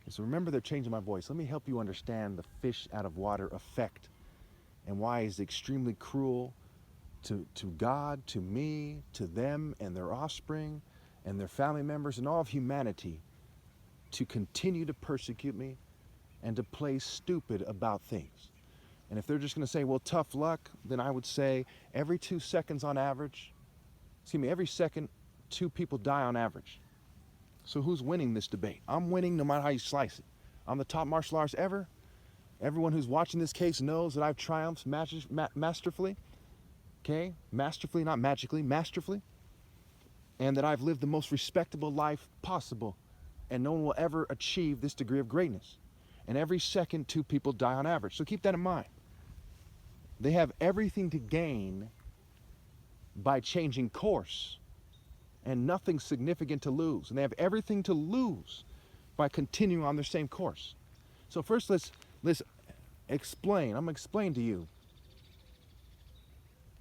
So remember the change in my voice. Let me help you understand the fish out of water effect and why it's extremely cruel to God, to me, to them and their offspring and their family members and all of humanity to continue to persecute me and to play stupid about things. And if they're just going to say, well, tough luck, then I would say every 2 seconds on average, every second, two people die on average. So who's winning this debate? I'm winning no matter how you slice it. I'm the top martial artist ever. Everyone who's watching this case knows that I've triumphed masterfully. Okay? Masterfully, not magically, masterfully. And that I've lived the most respectable life possible. And no one will ever achieve this degree of greatness. And every second, two people die on average. So keep that in mind. They have everything to gain by changing course and nothing significant to lose. And they have everything to lose by continuing on their same course. So first let's explain. I'm going to explain to you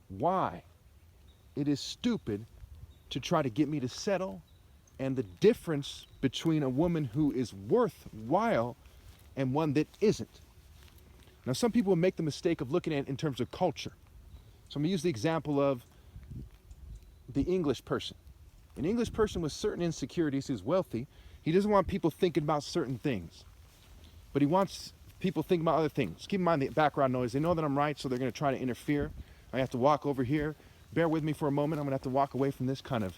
why it is stupid to try to get me to settle and the difference between a woman who is worthwhile and one that isn't. Now, some people make the mistake of looking at it in terms of culture. So I'm going to use the example of the English person. An English person with certain insecurities who's wealthy, he doesn't want people thinking about certain things. But he wants people thinking about other things. Keep in mind the background noise. They know that I'm right, so they're going to try to interfere. I have to walk over here. Bear with me for a moment. I'm going to have to walk away from this kind of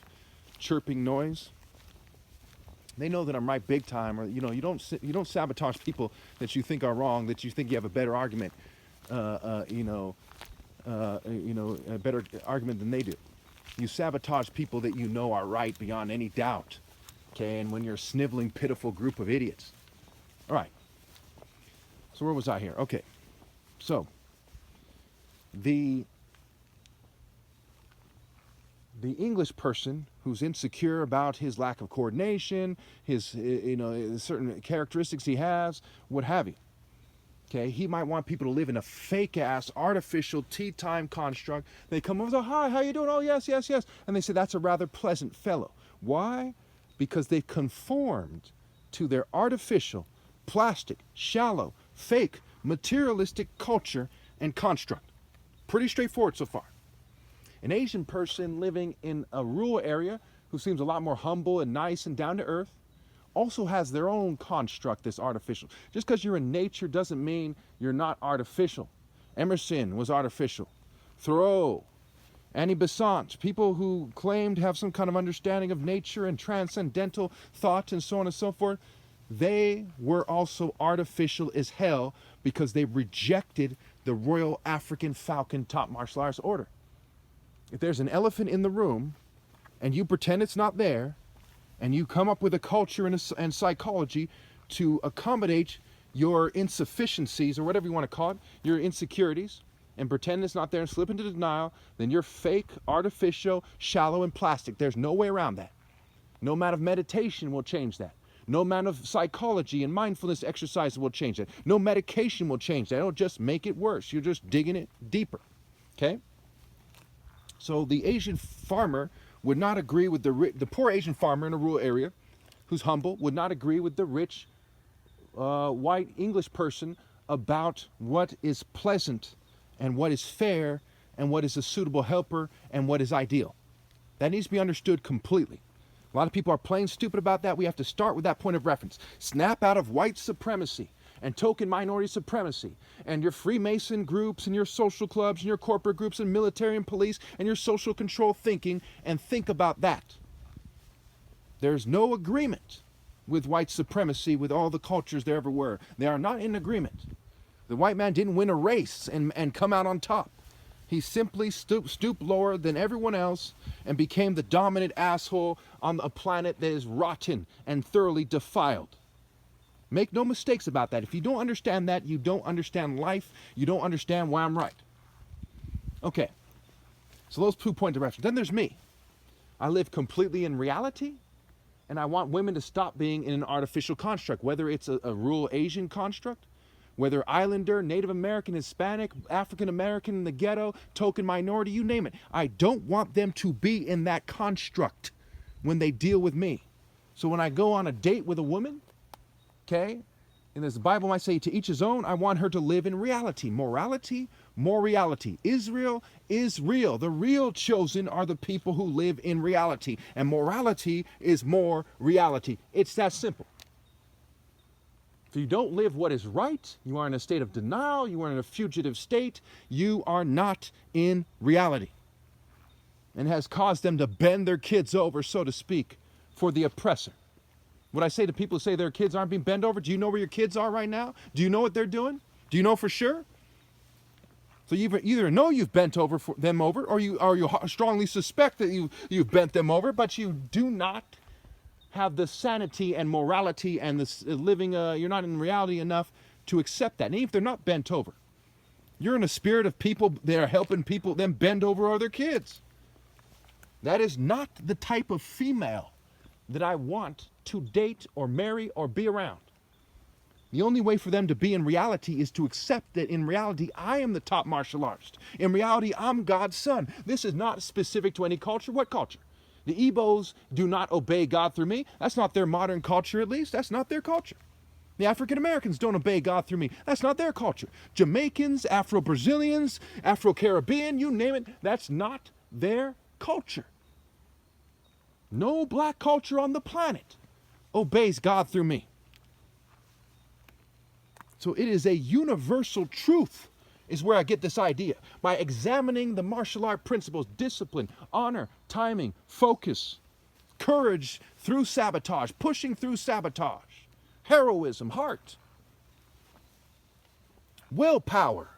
chirping noise. They know that I'm right big time, or you don't sabotage people that you think are wrong, that you think you have a better argument, a better argument than they do. You sabotage people that you know are right beyond any doubt, okay? And when you're a sniveling, pitiful group of idiots. All right. So where was I here? Okay. So the English person who's insecure about his lack of coordination, his certain characteristics he has, what have you. Okay, he might want people to live in a fake-ass, artificial, tea time construct. They come over and say, hi, how you doing? Oh, yes, yes, yes. And they say, that's a rather pleasant fellow. Why? Because they've conformed to their artificial, plastic, shallow, fake, materialistic culture and construct. Pretty straightforward so far. An Asian person living in a rural area who seems a lot more humble and nice and down to earth also has their own construct that's artificial. Just because you're in nature doesn't mean you're not artificial. Emerson was artificial. Thoreau, Annie Besant, people who claim to have some kind of understanding of nature and transcendental thought and so on and so forth, they were also artificial as hell because they rejected the Royal African Falcon top martial arts order. If there's an elephant in the room and you pretend it's not there, and you come up with a culture and psychology to accommodate your insufficiencies, or whatever you want to call it, your insecurities, and pretend it's not there and slip into denial, then you're fake, artificial, shallow, and plastic. There's no way around that. No amount of meditation will change that. No amount of psychology and mindfulness exercise will change that. No medication will change that. It'll just make it worse. You're just digging it deeper. Okay? So the Asian farmer would not agree with the poor Asian farmer in a rural area who's humble, would not agree with the rich white English person about what is pleasant and what is fair and what is a suitable helper and what is ideal. That needs to be understood completely. A lot of people are plain stupid about that. We have to start with that point of reference. Snap out of white supremacy and token minority supremacy and your Freemason groups and your social clubs and your corporate groups and military and police and your social control thinking, and think about that. There's no agreement with white supremacy with all the cultures there ever were. They are not in agreement. The white man didn't win a race and come out on top. He simply stooped lower than everyone else and became the dominant asshole on a planet that is rotten and thoroughly defiled. Make no mistakes about that. If you don't understand that, you don't understand life. You don't understand why I'm right. Okay. So those 2 points of reference. Then there's me. I live completely in reality, and I want women to stop being in an artificial construct, whether it's a rural Asian construct, whether Islander, Native American, Hispanic, African American in the ghetto, token minority, you name it. I don't want them to be in that construct when they deal with me. So when I go on a date with a woman, Okay? And as the Bible might say, to each his own, I want her to live in reality. Morality, more reality. Israel is real. The real chosen are the people who live in reality. And morality is more reality. It's that simple. If you don't live what is right, you are in a state of denial, you are in a fugitive state, you are not in reality. And has caused them to bend their kids over, so to speak, for the oppressor. What I say to people who say their kids aren't being bent over, do you know where your kids are right now? Do you know what they're doing? Do you know for sure? So you either know you've bent them over, or you strongly suspect that you've bent them over, but you do not have the sanity and morality and the living, you're not in reality enough to accept that. And even if they're not bent over, you're in a spirit of people that are helping people then bend over other kids. That is not the type of female that I want to date or marry or be around. The only way for them to be in reality is to accept that in reality, I am the top martial artist. In reality, I'm God's son. This is not specific to any culture. What culture? The Igbos do not obey God through me. That's not their modern culture, at least. That's not their culture. The African Americans don't obey God through me. That's not their culture. Jamaicans, Afro-Brazilians, Afro-Caribbean, you name it, that's not their culture. No black culture on the planet obeys God through me. So it is a universal truth is where I get this idea. By examining the martial art principles, discipline, honor, timing, focus, courage through sabotage, pushing through sabotage, heroism, heart, willpower,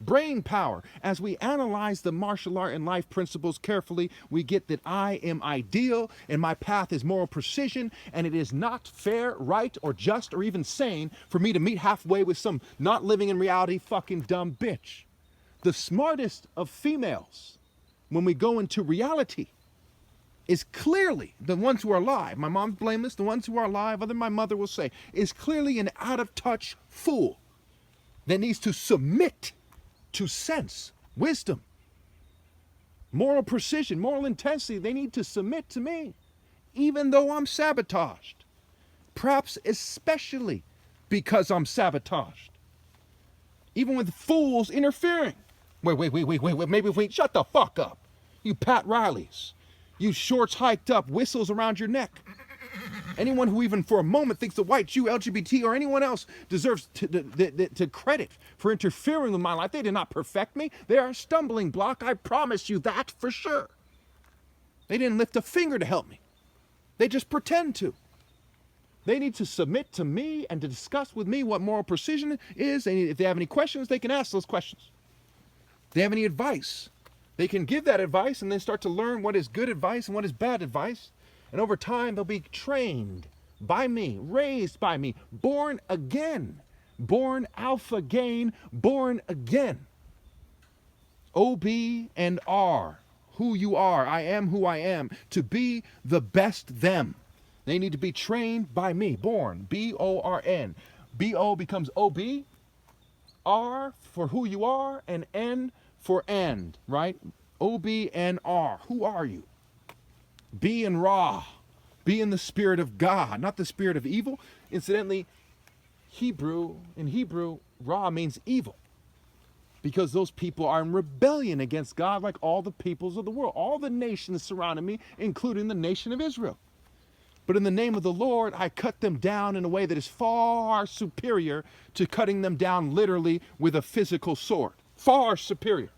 brain power. As we analyze the martial art and life principles carefully, we get that I am ideal and my path is moral precision, and it is not fair, right, or just, or even sane for me to meet halfway with some not living in reality fucking dumb bitch. The smartest of females, when we go into reality, is clearly the ones who are alive. My mom's blameless. The ones who are alive, other than my mother will say, is clearly an out-of-touch fool that needs to submit to sense, wisdom, moral precision, moral intensity. They need to submit to me, even though I'm sabotaged. Perhaps especially because I'm sabotaged. Even with fools interfering. Wait, shut the fuck up. You Pat Rileys. You shorts hiked up, whistles around your neck. Anyone who even for a moment thinks the white Jew, LGBT, or anyone else deserves to credit for interfering with my life, they did not perfect me. They are a stumbling block. I promise you that for sure. They didn't lift a finger to help me. They just pretend to. They need to submit to me and to discuss with me what moral precision is. And if they have any questions, they can ask those questions. If they have any advice, they can give that advice and then start to learn what is good advice and what is bad advice. And over time, they'll be trained by me, raised by me, born again, born alpha gain, born again. OB and R, who you are, I am who I am, to be the best them. They need to be trained by me, born, B-O-R-N. B-O becomes O-B, R for who you are, and N for end, right? O-B-N-R, who are you? Be in Ra. Be in the spirit of God, not the spirit of evil. Incidentally, in Hebrew, Ra means evil. Because those people are in rebellion against God like all the peoples of the world. All the nations surrounding me, including the nation of Israel. But in the name of the Lord, I cut them down in a way that is far superior to cutting them down literally with a physical sword. Far superior.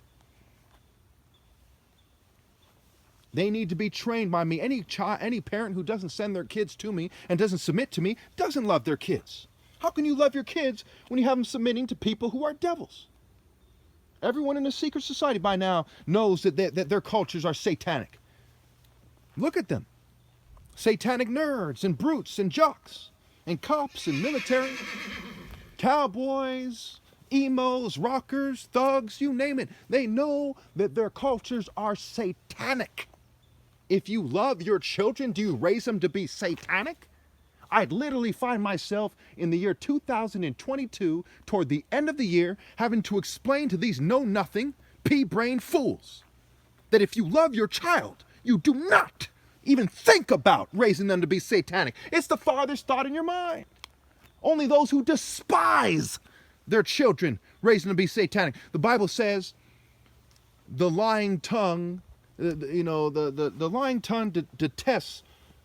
They need to be trained by me. Any parent who doesn't send their kids to me and doesn't submit to me doesn't love their kids. How can you love your kids when you have them submitting to people who are devils? Everyone in a secret society by now knows that their cultures are satanic. Look at them. Satanic nerds and brutes and jocks and cops and military, cowboys, emos, rockers, thugs, you name it. They know that their cultures are satanic. If you love your children, do you raise them to be satanic? I'd literally find myself in the year 2022, toward the end of the year, having to explain to these know-nothing, pea-brain fools that if you love your child, you do not even think about raising them to be satanic. It's the farthest thought in your mind. Only those who despise their children, raising them to be satanic. The Bible says the lying tongue, the lying tongue detests,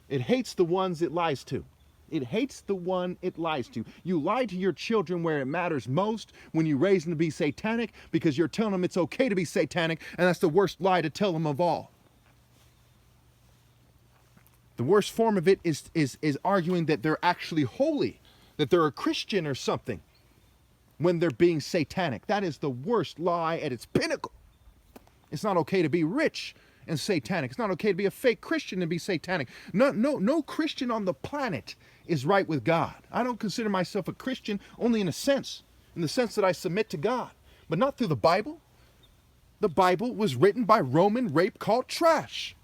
it hates the ones it lies to. It hates the one it lies to. You lie to your children where it matters most when you raise them to be satanic because you're telling them it's okay to be satanic, and that's the worst lie to tell them of all. The worst form of it is arguing that they're actually holy, that they're a Christian or something when they're being satanic. That is the worst lie at its pinnacle. It's not okay to be rich and satanic. It's not okay to be a fake Christian and be satanic. No Christian on the planet is right with God. I don't consider myself a Christian only in the sense that I submit to God, but not through the Bible. The Bible was written by Roman rape cult trash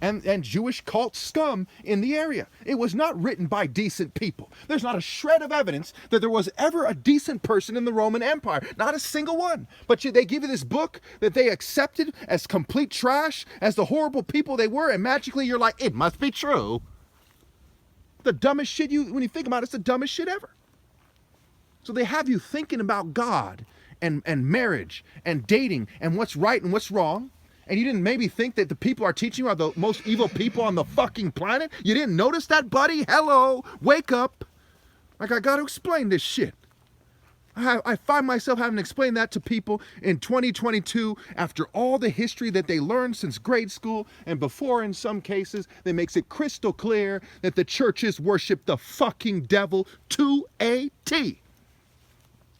and Jewish cult scum in the area. It was not written by decent people. There's not a shred of evidence that there was ever a decent person in the Roman Empire. Not a single one. But they give you this book that they accepted as complete trash, as the horrible people they were, and magically you're like, it must be true. The dumbest shit when you think about it, it's the dumbest shit ever. So they have you thinking about God and marriage and dating and what's right and what's wrong. And you didn't maybe think that the people are teaching you are the most evil people on the fucking planet? You didn't notice that, buddy? Hello, wake up. Like, I got to explain this shit. I find myself having to explain that to people in 2022 after all the history that they learned since grade school and before in some cases that makes it crystal clear that the churches worship the fucking devil to a T.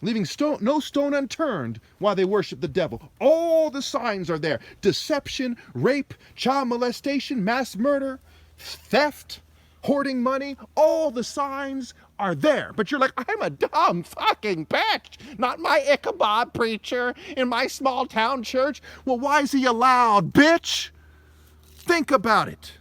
Leaving no stone unturned while they worship the devil. All the signs are there. Deception, rape, child molestation, mass murder, theft, hoarding money. All the signs are there. But you're like, I'm a dumb fucking bitch. Not my Ichabod preacher in my small town church. Well, why is he allowed, bitch? Think about it.